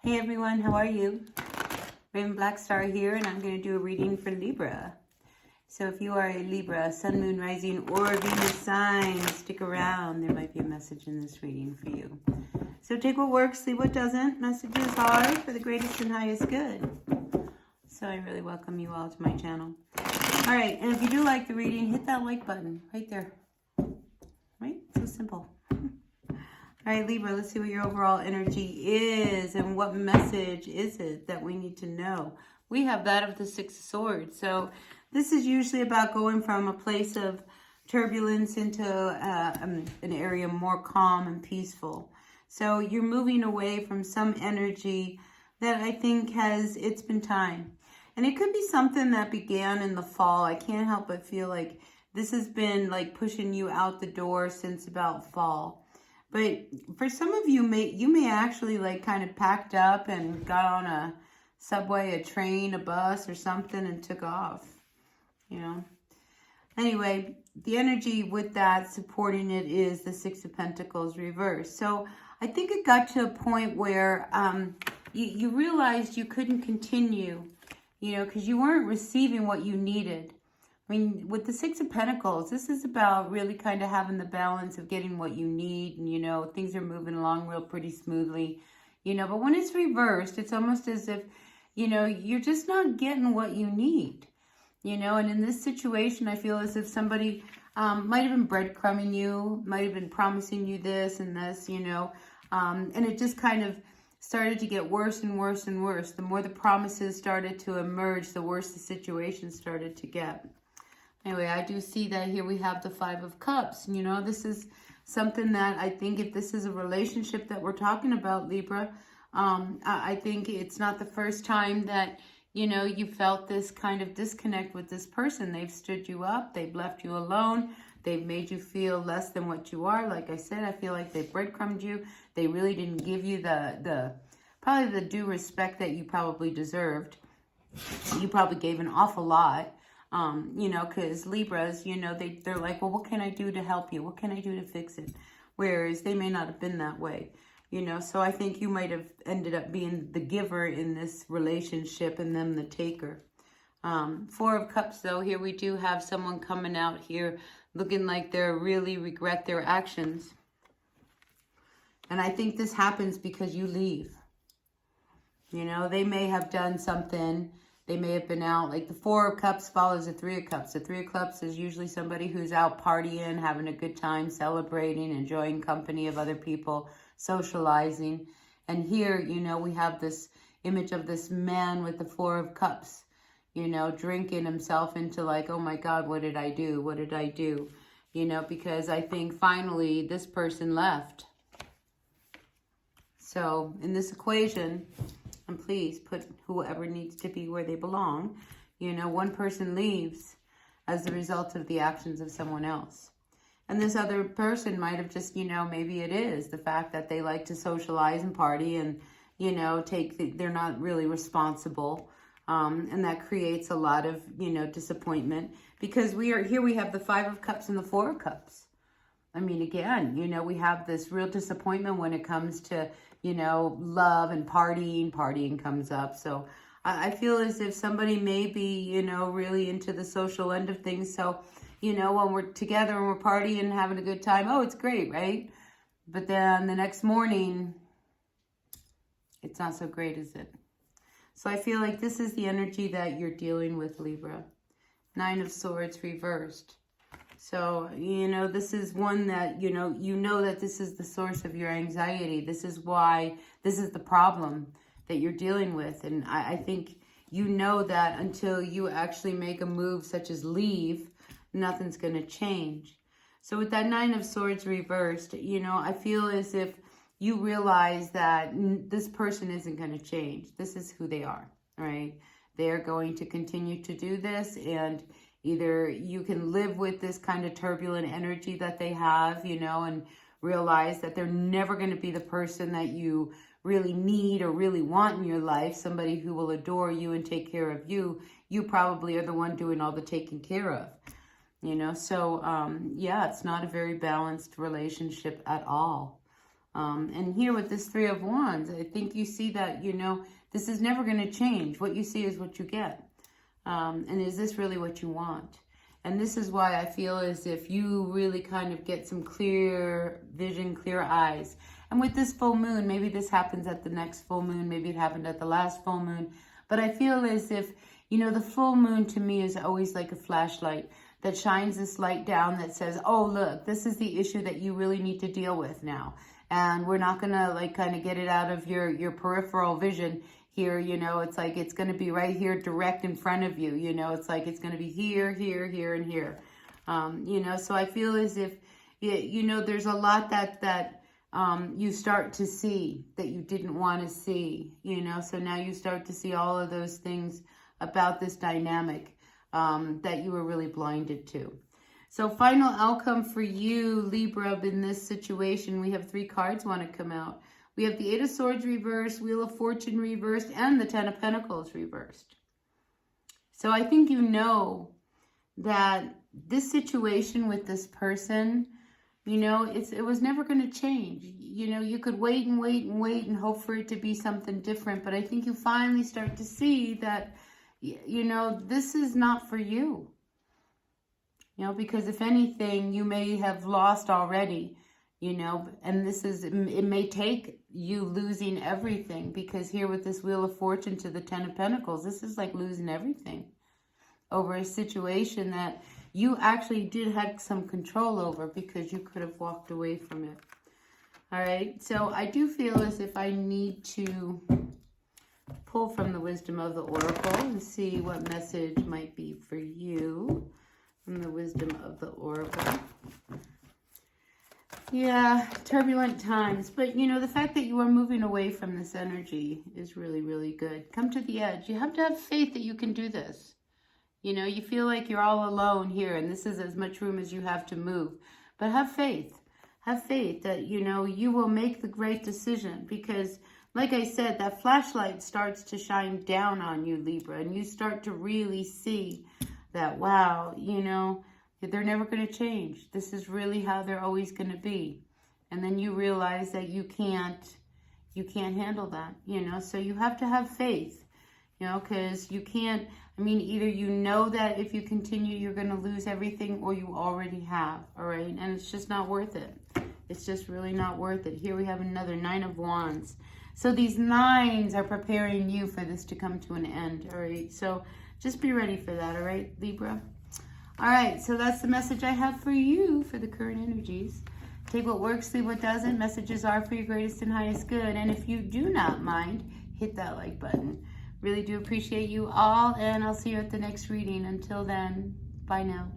Hey everyone, how are you? Raven Black Star here, and I'm going to do a reading for Libra. So if you are a Libra, Sun, Moon, Rising, or Venus sign, stick around. There might be a message in this reading for you. So take what works, leave what doesn't. Messages are for the greatest and highest good. So I really welcome you all to my channel. All right, and if you do like the reading, hit that like button right there. Right? So simple. All right, Libra, let's see what your overall energy is and what message is it that we need to know. We have that of the Six of Swords. So this is usually about going from a place of turbulence into an area more calm and peaceful. So you're moving away from some energy that I think it's been time. And it could be something that began in the fall. I can't help but feel like this has been like pushing you out the door since about fall. But for some of you, you may actually like kind of packed up and got on a subway, a train, a bus or something and took off, you know. Anyway, the energy with that supporting it is the Six of Pentacles reversed. So I think it got to a point where you realized you couldn't continue, you know, because you weren't receiving what you needed. I mean, with the Six of Pentacles, this is about really kind of having the balance of getting what you need. And, you know, things are moving along real pretty smoothly, you know. But when it's reversed, it's almost as if, you know, you're just not getting what you need, you know. And in this situation, I feel as if somebody might have been breadcrumbing you, might have been promising you this and this, you know. And it just kind of started to get worse and worse and worse. The more the promises started to emerge, the worse the situation started to get. Anyway, I do see that here we have the Five of Cups. You know, this is something that I think if this is a relationship that we're talking about, Libra, I think it's not the first time that, you know, you felt this kind of disconnect with this person. They've stood you up. They've left you alone. They've made you feel less than what you are. Like I said, I feel like they breadcrumbed you. They really didn't give you probably the due respect that you probably deserved. You probably gave an awful lot. You know, because Libras, you know, they're like, well, what can I do to help you? What can I do to fix it? Whereas they may not have been that way, you know. So I think you might have ended up being the giver in this relationship and them the taker. Four of Cups, though, here we do have someone coming out here looking like they really regret their actions. And I think this happens because you leave. You know, they may have done something. They may have been out, like the Four of Cups follows the Three of Cups. The Three of Cups is usually somebody who's out partying, having a good time, celebrating, enjoying company of other people, socializing. And here, you know, we have this image of this man with the Four of Cups, you know, drinking himself into like, oh my God, what did I do? What did I do? You know, because I think finally this person left. So in this equation, and please put whoever needs to be where they belong. You know, one person leaves as the result of the actions of someone else. And this other person might have just, you know, maybe it is the fact that they like to socialize and party and, you know, they're not really responsible. And that creates a lot of, you know, disappointment because we have the Five of Cups and the Four of Cups. I mean, again, you know, we have this real disappointment when it comes to, you know, love and partying. Partying comes up. So I feel as if somebody may be, you know, really into the social end of things. So, you know, when we're together and we're partying and having a good time, oh, it's great, right? But then the next morning, it's not so great, is it? So I feel like this is the energy that you're dealing with, Libra. Nine of Swords reversed. So, you know, this is one that, you know that this is the source of your anxiety. This is why, this is the problem that you're dealing with. And I think you know that until you actually make a move such as leave, nothing's going to change. So with that Nine of Swords reversed, you know, I feel as if you realize that this person isn't going to change. This is who they are, right? They're going to continue to do this, and either you can live with this kind of turbulent energy that they have, you know, and realize that they're never going to be the person that you really need or really want in your life, somebody who will adore you and take care of you. You probably are the one doing all the taking care of, you know. So, yeah, it's not a very balanced relationship at all. And here with this Three of Wands, I think you see that, you know, this is never going to change. What you see is what you get. And is this really what you want? And this is why I feel as if you really kind of get some clear vision, clear eyes. And with this full moon, maybe this happens at the next full moon. Maybe it happened at the last full moon. But I feel as if, you know, the full moon to me is always like a flashlight that shines this light down that says, oh, look, this is the issue that you really need to deal with now. And we're not going to like kind of get it out of your peripheral vision here, you know, it's like it's going to be right here direct in front of you, you know, it's like it's going to be here, here, here, and here, you know, so I feel as if, you know, there's a lot that you start to see that you didn't want to see, you know, so now you start to see all of those things about this dynamic that you were really blinded to. So final outcome for you, Libra, in this situation, we have 3 cards want to come out. We have the 8 of Swords reversed, Wheel of Fortune reversed, and the 10 of Pentacles reversed. So I think you know that this situation with this person, you know, it was never going to change. You know, you could wait and wait and wait and hope for it to be something different. But I think you finally start to see that, you know, this is not for you. You know, because if anything, you may have lost already. You know, and this is, it may take you losing everything, because here with this Wheel of Fortune to the 10 of Pentacles, this is like losing everything over a situation that you actually did have some control over because you could have walked away from it. All right, so I do feel as if I need to pull from the wisdom of the Oracle and see what message might be for you from the wisdom of the Oracle. Yeah, turbulent times. But, you know, the fact that you are moving away from this energy is really, really good. Come to the edge. You have to have faith that you can do this. You know, you feel like you're all alone here, and this is as much room as you have to move. But have faith. Have faith that, you know, you will make the great decision. Because, like I said, that flashlight starts to shine down on you, Libra. And you start to really see that, wow, you know, they're never going to change. This is really how they're always going to be. And then you realize that you can't handle that, you know. So you have to have faith, you know, because you can't, I mean, either you know that if you continue, you're going to lose everything, or you already have, all right? And it's just not worth it. It's just really not worth it. Here we have another 9 of Wands. So these 9s are preparing you for this to come to an end, all right? So just be ready for that, all right, Libra? All right, so that's the message I have for you for the current energies. Take what works, leave what doesn't. Messages are for your greatest and highest good. And if you do not mind, hit that like button. Really do appreciate you all, and I'll see you at the next reading. Until then, bye now.